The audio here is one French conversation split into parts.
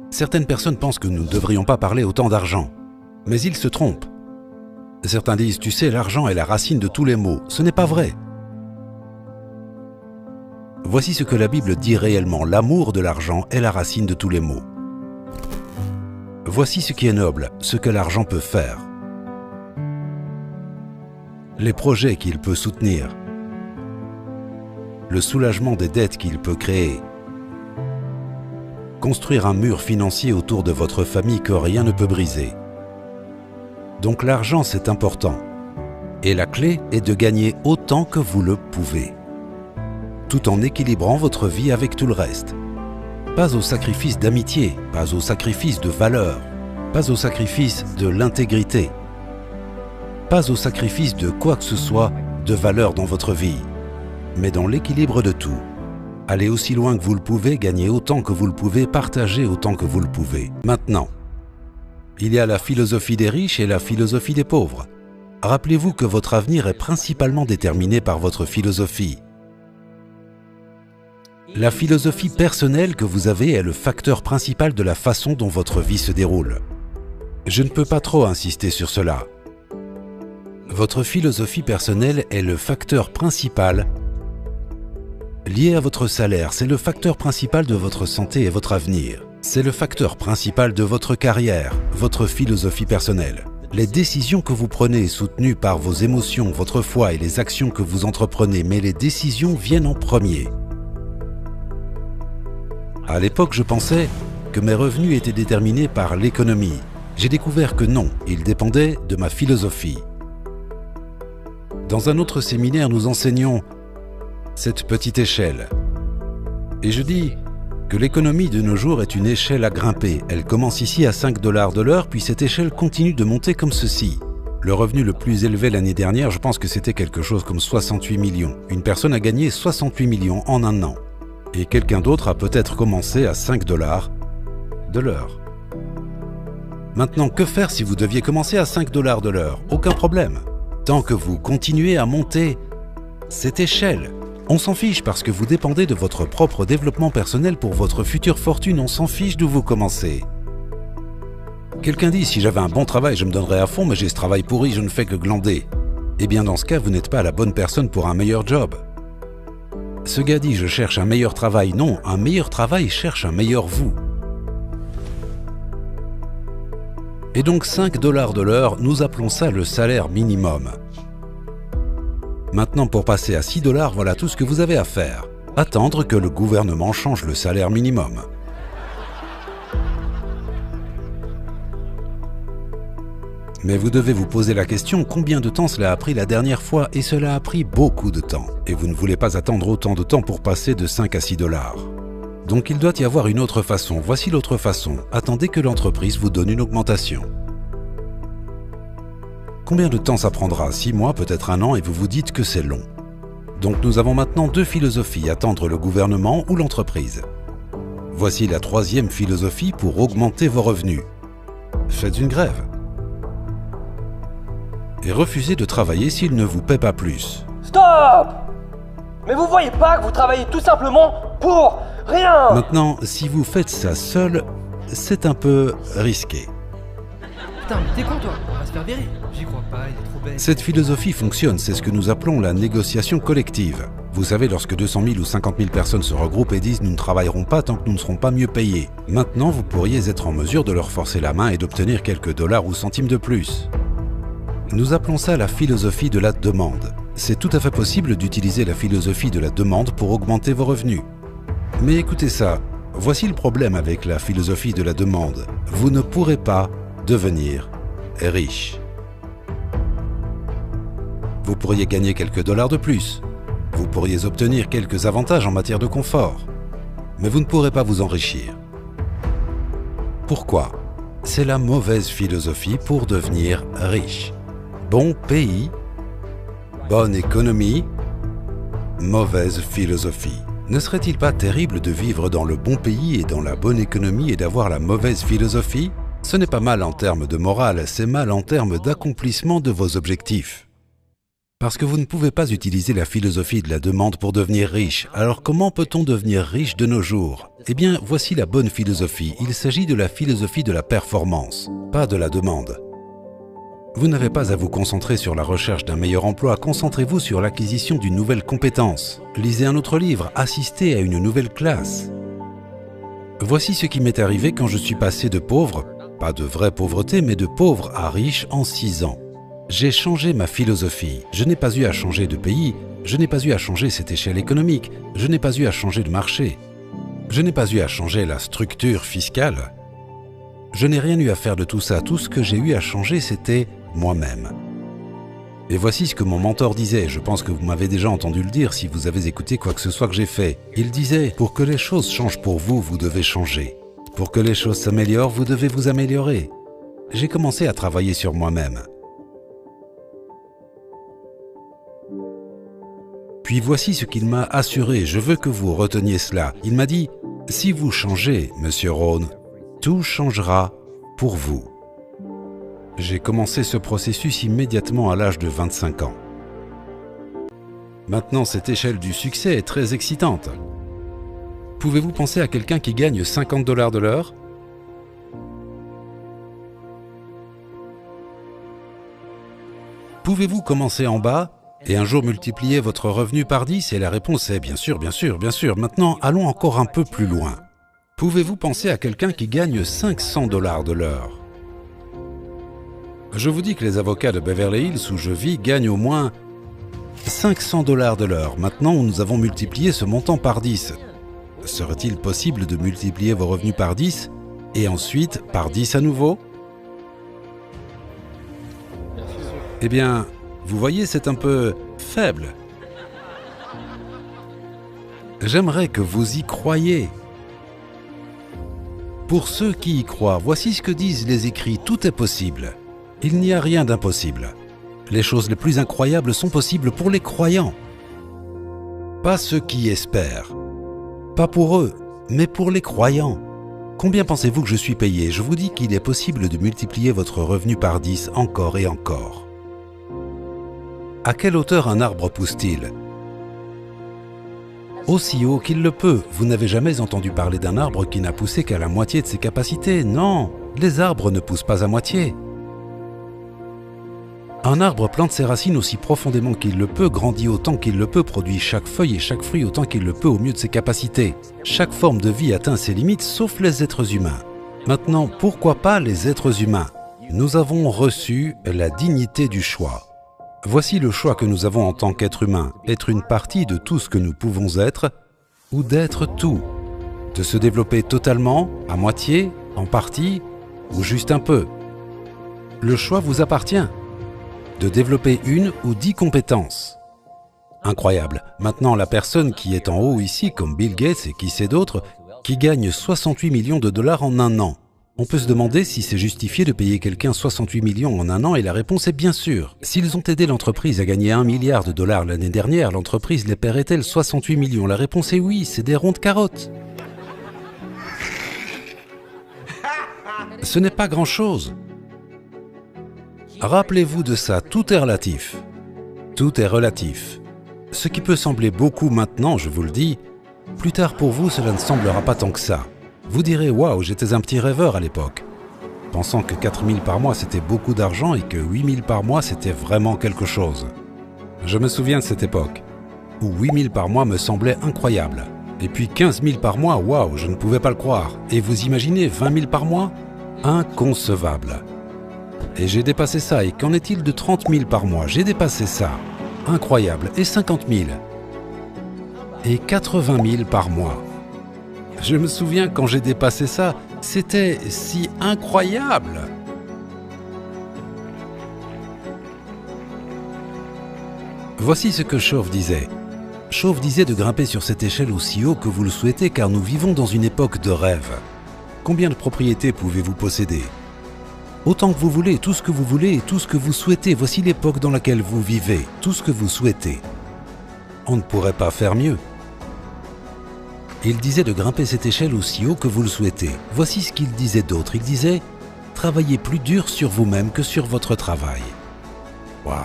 Certaines personnes pensent que nous ne devrions pas parler autant d'argent, mais ils se trompent. Certains disent, tu sais, l'argent est la racine de tous les maux. Ce n'est pas vrai. Voici ce que la Bible dit réellement. L'amour de l'argent est la racine de tous les maux. Voici ce qui est noble, ce que l'argent peut faire. Les projets qu'il peut soutenir. Le soulagement des dettes qu'il peut créer. Construire un mur financier autour de votre famille que rien ne peut briser. Donc l'argent, c'est important. Et la clé est de gagner autant que vous le pouvez, tout en équilibrant votre vie avec tout le reste. Pas au sacrifice d'amitié, pas au sacrifice de valeur, pas au sacrifice de l'intégrité, pas au sacrifice de quoi que ce soit de valeur dans votre vie, mais dans l'équilibre de tout. Allez aussi loin que vous le pouvez, gagnez autant que vous le pouvez, partagez autant que vous le pouvez. Maintenant, il y a la philosophie des riches et la philosophie des pauvres. Rappelez-vous que votre avenir est principalement déterminé par votre philosophie. La philosophie personnelle que vous avez est le facteur principal de la façon dont votre vie se déroule. Je ne peux pas trop insister sur cela. Votre philosophie personnelle est le facteur principal lié à votre salaire. C'est le facteur principal de votre santé et votre avenir. C'est le facteur principal de votre carrière, votre philosophie personnelle. Les décisions que vous prenez soutenues par vos émotions, votre foi et les actions que vous entreprenez, mais les décisions viennent en premier. À l'époque, je pensais que mes revenus étaient déterminés par l'économie. J'ai découvert que non, ils dépendaient de ma philosophie. Dans un autre séminaire, nous enseignons cette petite échelle. Et je dis que l'économie de nos jours est une échelle à grimper. Elle commence ici à 5 $ de l'heure, puis cette échelle continue de monter comme ceci. Le revenu le plus élevé l'année dernière, je pense que c'était quelque chose comme 68 millions. Une personne a gagné 68 millions en un an. Et quelqu'un d'autre a peut-être commencé à 5 $ de l'heure. Maintenant, que faire si vous deviez commencer à 5 $ de l'heure? Aucun problème. Tant que vous continuez à monter cette échelle, on s'en fiche parce que vous dépendez de votre propre développement personnel pour votre future fortune. On s'en fiche d'où vous commencez. Quelqu'un dit, si j'avais un bon travail, je me donnerais à fond, mais j'ai ce travail pourri, je ne fais que glander. Eh bien, dans ce cas, vous n'êtes pas la bonne personne pour un meilleur job. Ce gars dit, je cherche un meilleur travail. Non, un meilleur travail cherche un meilleur vous. Et donc 5 $ de l'heure, nous appelons ça le salaire minimum. Maintenant, pour passer à 6 $, voilà tout ce que vous avez à faire. Attendre que le gouvernement change le salaire minimum. Mais vous devez vous poser la question, combien de temps cela a pris la dernière fois? Et cela a pris beaucoup de temps. Et vous ne voulez pas attendre autant de temps pour passer de 5 à 6 $. Donc il doit y avoir une autre façon. Voici l'autre façon. Attendez que l'entreprise vous donne une augmentation. Combien de temps ça prendra? 6 mois, peut-être 1 an, et vous vous dites que c'est long. Donc nous avons maintenant 2 philosophies, attendre le gouvernement ou l'entreprise. Voici la 3e philosophie pour augmenter vos revenus. Faites une grève. Et refusez de travailler s'il ne vous paie pas plus. Stop! Mais vous voyez pas que vous travaillez tout simplement pour rien? Maintenant, si vous faites ça seul, c'est un peu risqué. Putain, mais t'es con toi, on va se faire virer. J'y crois pas, il est trop bête. Cette philosophie fonctionne, c'est ce que nous appelons la négociation collective. Vous savez, lorsque 200 000 ou 50 000 personnes se regroupent et disent « nous ne travaillerons pas tant que nous ne serons pas mieux payés ». Maintenant, vous pourriez être en mesure de leur forcer la main et d'obtenir quelques dollars ou centimes de plus. Nous appelons ça la philosophie de la demande. C'est tout à fait possible d'utiliser la philosophie de la demande pour augmenter vos revenus. Mais écoutez ça, voici le problème avec la philosophie de la demande. Vous ne pourrez pas devenir riche. Vous pourriez gagner quelques dollars de plus. Vous pourriez obtenir quelques avantages en matière de confort. Mais vous ne pourrez pas vous enrichir. Pourquoi? C'est la mauvaise philosophie pour devenir riche. Bon pays, bonne économie, mauvaise philosophie. Ne serait-il pas terrible de vivre dans le bon pays et dans la bonne économie et d'avoir la mauvaise philosophie? Ce n'est pas mal en termes de morale, c'est mal en termes d'accomplissement de vos objectifs. Parce que vous ne pouvez pas utiliser la philosophie de la demande pour devenir riche. Alors comment peut-on devenir riche de nos jours? Eh bien, voici la bonne philosophie. Il s'agit de la philosophie de la performance, pas de la demande. Vous n'avez pas à vous concentrer sur la recherche d'un meilleur emploi, concentrez-vous sur l'acquisition d'une nouvelle compétence. Lisez un autre livre, assistez à une nouvelle classe. Voici ce qui m'est arrivé quand je suis passé de pauvre, pas de vraie pauvreté, mais de pauvre à riche en 6 ans. J'ai changé ma philosophie. Je n'ai pas eu à changer de pays, je n'ai pas eu à changer cette échelle économique, je n'ai pas eu à changer de marché, je n'ai pas eu à changer la structure fiscale. Je n'ai rien eu à faire de tout ça. Tout ce que j'ai eu à changer, c'était moi-même. Et voici ce que mon mentor disait. Je pense que vous m'avez déjà entendu le dire si vous avez écouté quoi que ce soit que j'ai fait. Il disait, pour que les choses changent pour vous, vous devez changer. Pour que les choses s'améliorent, vous devez vous améliorer. J'ai commencé à travailler sur moi-même. Puis voici ce qu'il m'a assuré. Je veux que vous reteniez cela. Il m'a dit, si vous changez, Monsieur Rohn, tout changera pour vous. J'ai commencé ce processus immédiatement à l'âge de 25 ans. Maintenant, cette échelle du succès est très excitante. Pouvez-vous penser à quelqu'un qui gagne 50 $ de l'heure? Pouvez-vous commencer en bas et un jour multiplier votre revenu par 10? Et la réponse est bien sûr, bien sûr, bien sûr. Maintenant, allons encore un peu plus loin. Pouvez-vous penser à quelqu'un qui gagne 500 $ de l'heure? Je vous dis que les avocats de Beverly Hills où je vis gagnent au moins 500 $ de l'heure. Maintenant, nous avons multiplié ce montant par 10. Serait-il possible de multiplier vos revenus par 10 et ensuite par 10 à nouveau? Eh bien, vous voyez, c'est un peu faible. J'aimerais que vous y croyiez. Pour ceux qui y croient, voici ce que disent les écrits, tout est possible. Il n'y a rien d'impossible. Les choses les plus incroyables sont possibles pour les croyants. Pas ceux qui espèrent. Pas pour eux, mais pour les croyants. Combien pensez-vous que je suis payé? Je vous dis qu'il est possible de multiplier votre revenu par 10 encore et encore. À quelle hauteur un arbre pousse-t-il? Aussi haut qu'il le peut. Vous n'avez jamais entendu parler d'un arbre qui n'a poussé qu'à la moitié de ses capacités. Non, les arbres ne poussent pas à moitié. Un arbre plante ses racines aussi profondément qu'il le peut, grandit autant qu'il le peut, produit chaque feuille et chaque fruit autant qu'il le peut au mieux de ses capacités. Chaque forme de vie atteint ses limites, sauf les êtres humains. Maintenant, pourquoi pas les êtres humains? Nous avons reçu la dignité du choix. Voici le choix que nous avons en tant qu'être humain, être une partie de tout ce que nous pouvons être, ou d'être tout. De se développer totalement, à moitié, en partie, ou juste un peu. Le choix vous appartient. De développer une ou 10 compétences. Incroyable. Maintenant, la personne qui est en haut ici, comme Bill Gates et qui sait d'autres, qui gagne 68 millions de dollars en un an. On peut se demander si c'est justifié de payer quelqu'un 68 millions en un an et la réponse est bien sûr. S'ils ont aidé l'entreprise à gagner 1 milliard de dollars l'année dernière, l'entreprise les paierait-elle 68 millions? La réponse est oui, c'est des rondes carottes. Ce n'est pas grand-chose. Rappelez-vous de ça, tout est relatif. Tout est relatif. Ce qui peut sembler beaucoup maintenant, je vous le dis, plus tard pour vous, cela ne semblera pas tant que ça. Vous direz « Waouh, j'étais un petit rêveur à l'époque », pensant que 4 000 par mois c'était beaucoup d'argent et que 8 000 par mois c'était vraiment quelque chose. Je me souviens de cette époque, où 8 000 par mois me semblait incroyable. Et puis 15 000 par mois, waouh, je ne pouvais pas le croire. Et vous imaginez 20 000 par mois? Inconcevable. Et j'ai dépassé ça. Et qu'en est-il de 30 000 par mois? J'ai dépassé ça. Incroyable. Et 50 000. Et 80 000 par mois. Je me souviens quand j'ai dépassé ça, c'était si incroyable. Voici ce que Chauve disait. Chauve disait de grimper sur cette échelle aussi haut que vous le souhaitez car nous vivons dans une époque de rêve. Combien de propriétés pouvez-vous posséder? Autant que vous voulez, tout ce que vous voulez et tout ce que vous souhaitez. Voici l'époque dans laquelle vous vivez, tout ce que vous souhaitez. On ne pourrait pas faire mieux. Il disait de grimper cette échelle aussi haut que vous le souhaitez. Voici ce qu'il disait d'autre. Il disait « Travaillez plus dur sur vous-même que sur votre travail. » Waouh!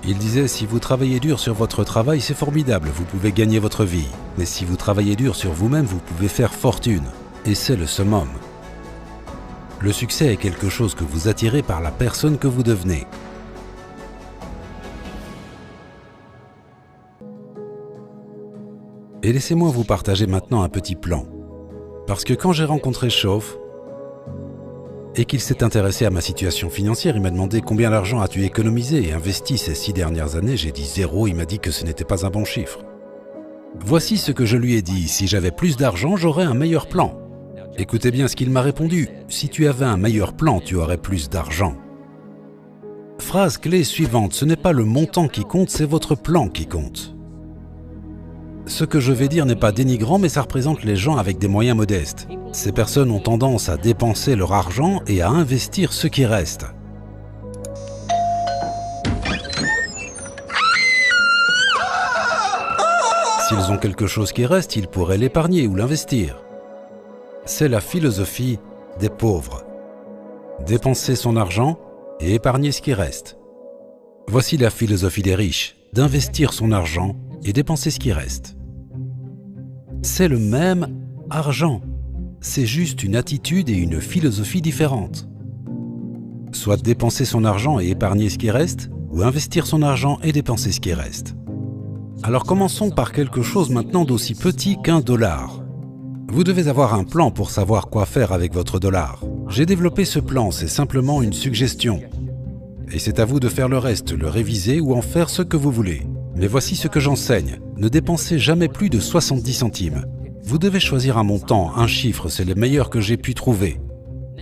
Il disait, si vous travaillez dur sur votre travail, c'est formidable, vous pouvez gagner votre vie. Mais si vous travaillez dur sur vous-même, vous pouvez faire fortune. Et c'est le summum. Le succès est quelque chose que vous attirez par la personne que vous devenez. Et laissez-moi vous partager maintenant un petit plan. Parce que quand j'ai rencontré Chauve, et qu'il s'est intéressé à ma situation financière, il m'a demandé combien d'argent as-tu économisé et investi ces 6 dernières années. J'ai dit 0, il m'a dit que ce n'était pas un bon chiffre. Voici ce que je lui ai dit, si j'avais plus d'argent, j'aurais un meilleur plan. Écoutez bien ce qu'il m'a répondu, si tu avais un meilleur plan, tu aurais plus d'argent. Phrase clé suivante, ce n'est pas le montant qui compte, c'est votre plan qui compte. Ce que je vais dire n'est pas dénigrant, mais ça représente les gens avec des moyens modestes. Ces personnes ont tendance à dépenser leur argent et à investir ce qui reste. S'ils ont quelque chose qui reste, ils pourraient l'épargner ou l'investir. C'est la philosophie des pauvres. Dépenser son argent et épargner ce qui reste. Voici la philosophie des riches, d'investir son argent et dépenser ce qui reste. C'est le même argent. C'est juste une attitude et une philosophie différentes. Soit dépenser son argent et épargner ce qui reste, ou investir son argent et dépenser ce qui reste. Alors commençons par quelque chose maintenant d'aussi petit qu'un dollar. Vous devez avoir un plan pour savoir quoi faire avec votre dollar. J'ai développé ce plan, c'est simplement une suggestion. Et c'est à vous de faire le reste, le réviser ou en faire ce que vous voulez. Mais voici ce que j'enseigne. Ne dépensez jamais plus de 70 centimes. Vous devez choisir un montant, un chiffre, c'est le meilleur que j'ai pu trouver.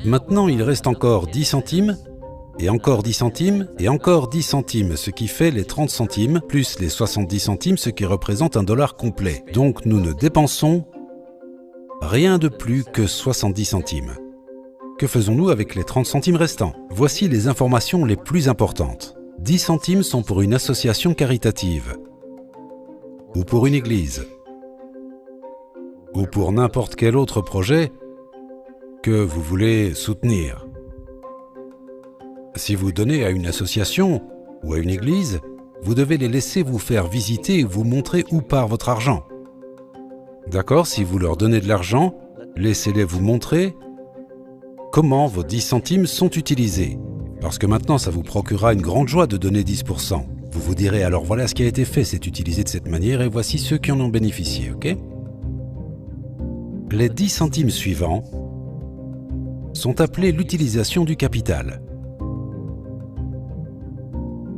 Maintenant, il reste encore 10 centimes, et encore 10 centimes, et encore 10 centimes, ce qui fait les 30 centimes, plus les 70 centimes, ce qui représente un dollar complet. Donc nous ne dépensons rien de plus que 70 centimes. Que faisons-nous avec les 30 centimes restants? Voici les informations les plus importantes. 10 centimes sont pour une association caritative, ou pour une église, ou pour n'importe quel autre projet que vous voulez soutenir. Si vous donnez à une association ou à une église, vous devez les laisser vous faire visiter et vous montrer où part votre argent. D'accord? Si vous leur donnez de l'argent, laissez-les vous montrer comment vos 10 centimes sont utilisés. Parce que maintenant, ça vous procurera une grande joie de donner 10%. Vous vous direz, alors voilà ce qui a été fait, c'est utilisé de cette manière et voici ceux qui en ont bénéficié, ok? Les 10 centimes suivants sont appelés l'utilisation du capital.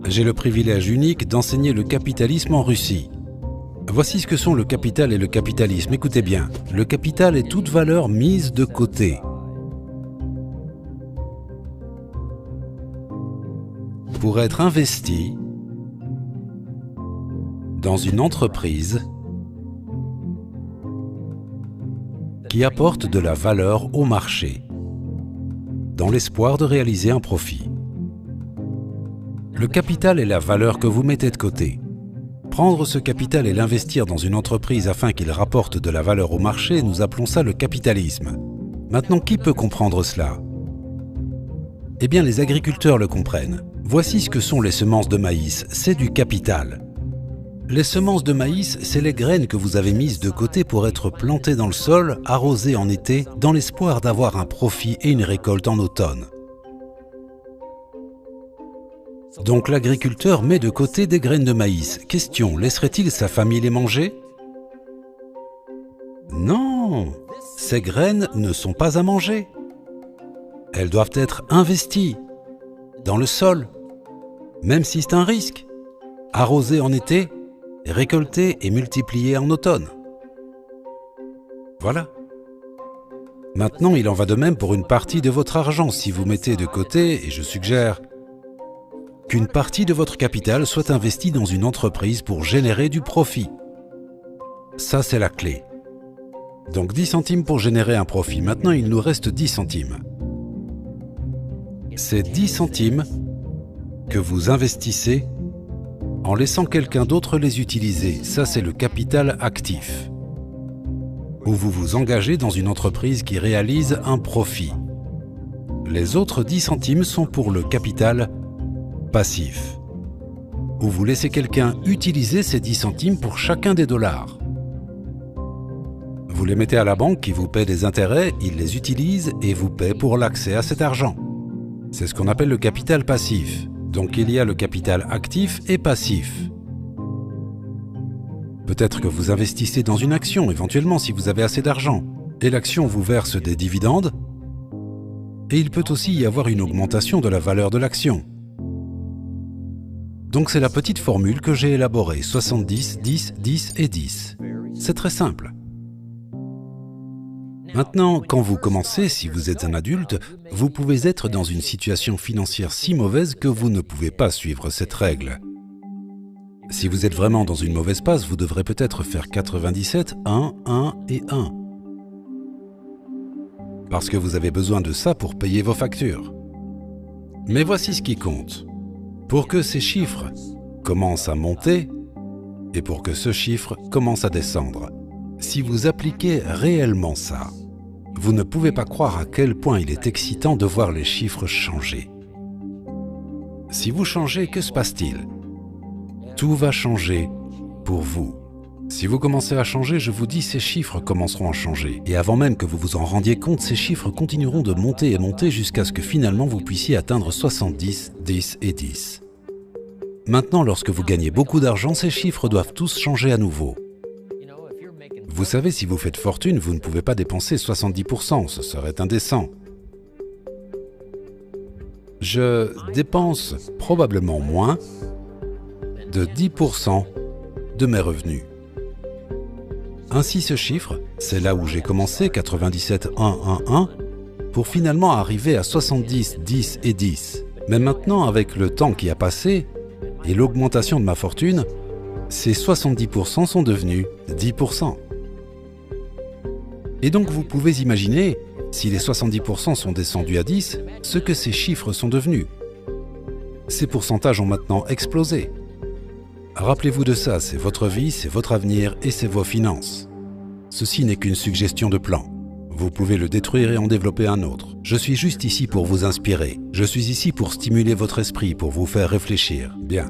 J'ai le privilège unique d'enseigner le capitalisme en Russie. Voici ce que sont le capital et le capitalisme. Écoutez bien, le capital est toute valeur mise de côté. Pour être investi dans une entreprise qui apporte de la valeur au marché, dans l'espoir de réaliser un profit. Le capital est la valeur que vous mettez de côté. Prendre ce capital et l'investir dans une entreprise afin qu'il rapporte de la valeur au marché, nous appelons ça le capitalisme. Maintenant, qui peut comprendre cela? Eh bien, les agriculteurs le comprennent. Voici ce que sont les semences de maïs, c'est du capital. Les semences de maïs, c'est les graines que vous avez mises de côté pour être plantées dans le sol, arrosées en été, dans l'espoir d'avoir un profit et une récolte en automne. Donc l'agriculteur met de côté des graines de maïs. Question, laisserait-il sa famille les manger? Non, ces graines ne sont pas à manger. Elles doivent être investies dans le sol, même si c'est un risque. Arrosées en été, récoltées et multipliées en automne. Voilà. Maintenant, il en va de même pour une partie de votre argent. Si vous mettez de côté, et je suggère qu'une partie de votre capital soit investie dans une entreprise pour générer du profit. Ça, c'est la clé. Donc 10 centimes pour générer un profit. Maintenant, il nous reste 10 centimes. C'est 10 centimes que vous investissez en laissant quelqu'un d'autre les utiliser. Ça, c'est le capital actif. Où vous vous engagez dans une entreprise qui réalise un profit. Les autres 10 centimes sont pour le capital passif. ou vous laissez quelqu'un utiliser ces 10 centimes pour chacun des dollars. Vous les mettez à la banque qui vous paie des intérêts, il les utilise et vous paie pour l'accès à cet argent. C'est ce qu'on appelle le capital passif. Donc il y a le capital actif et passif. Peut-être que vous investissez dans une action, éventuellement si vous avez assez d'argent, et l'action vous verse des dividendes, et il peut aussi y avoir une augmentation de la valeur de l'action. Donc c'est la petite formule que j'ai élaborée, 70, 10, 10 et 10. C'est très simple. Maintenant, quand vous commencez, si vous êtes un adulte, vous pouvez être dans une situation financière si mauvaise que vous ne pouvez pas suivre cette règle. Si vous êtes vraiment dans une mauvaise passe, vous devrez peut-être faire 97, 1, 1 et 1. Parce que vous avez besoin de ça pour payer vos factures. Mais voici ce qui compte. Pour que ces chiffres commencent à monter et pour que ce chiffre commence à descendre, si vous appliquez réellement ça, vous ne pouvez pas croire à quel point il est excitant de voir les chiffres changer. Si vous changez, que se passe-t-il ? Tout va changer pour vous. Si vous commencez à changer, je vous dis, ces chiffres commenceront à changer. Et avant même que vous vous en rendiez compte, ces chiffres continueront de monter et monter jusqu'à ce que finalement vous puissiez atteindre 70, 10 et 10. Maintenant, lorsque vous gagnez beaucoup d'argent, ces chiffres doivent tous changer à nouveau. Vous savez, si vous faites fortune, vous ne pouvez pas dépenser 70%, ce serait indécent. Je dépense probablement moins de 10% de mes revenus. Ainsi, ce chiffre, c'est là où j'ai commencé, 97, 1, 1, 1, pour finalement arriver à 70, 10 et 10. Mais maintenant, avec le temps qui a passé et l'augmentation de ma fortune, ces 70% sont devenus 10%. Et donc vous pouvez imaginer, si les 70% sont descendus à 10, ce que ces chiffres sont devenus. Ces pourcentages ont maintenant explosé. Rappelez-vous de ça, c'est votre vie, c'est votre avenir et c'est vos finances. Ceci n'est qu'une suggestion de plan. Vous pouvez le détruire et en développer un autre. Je suis juste ici pour vous inspirer. Je suis ici pour stimuler votre esprit, pour vous faire réfléchir. Bien.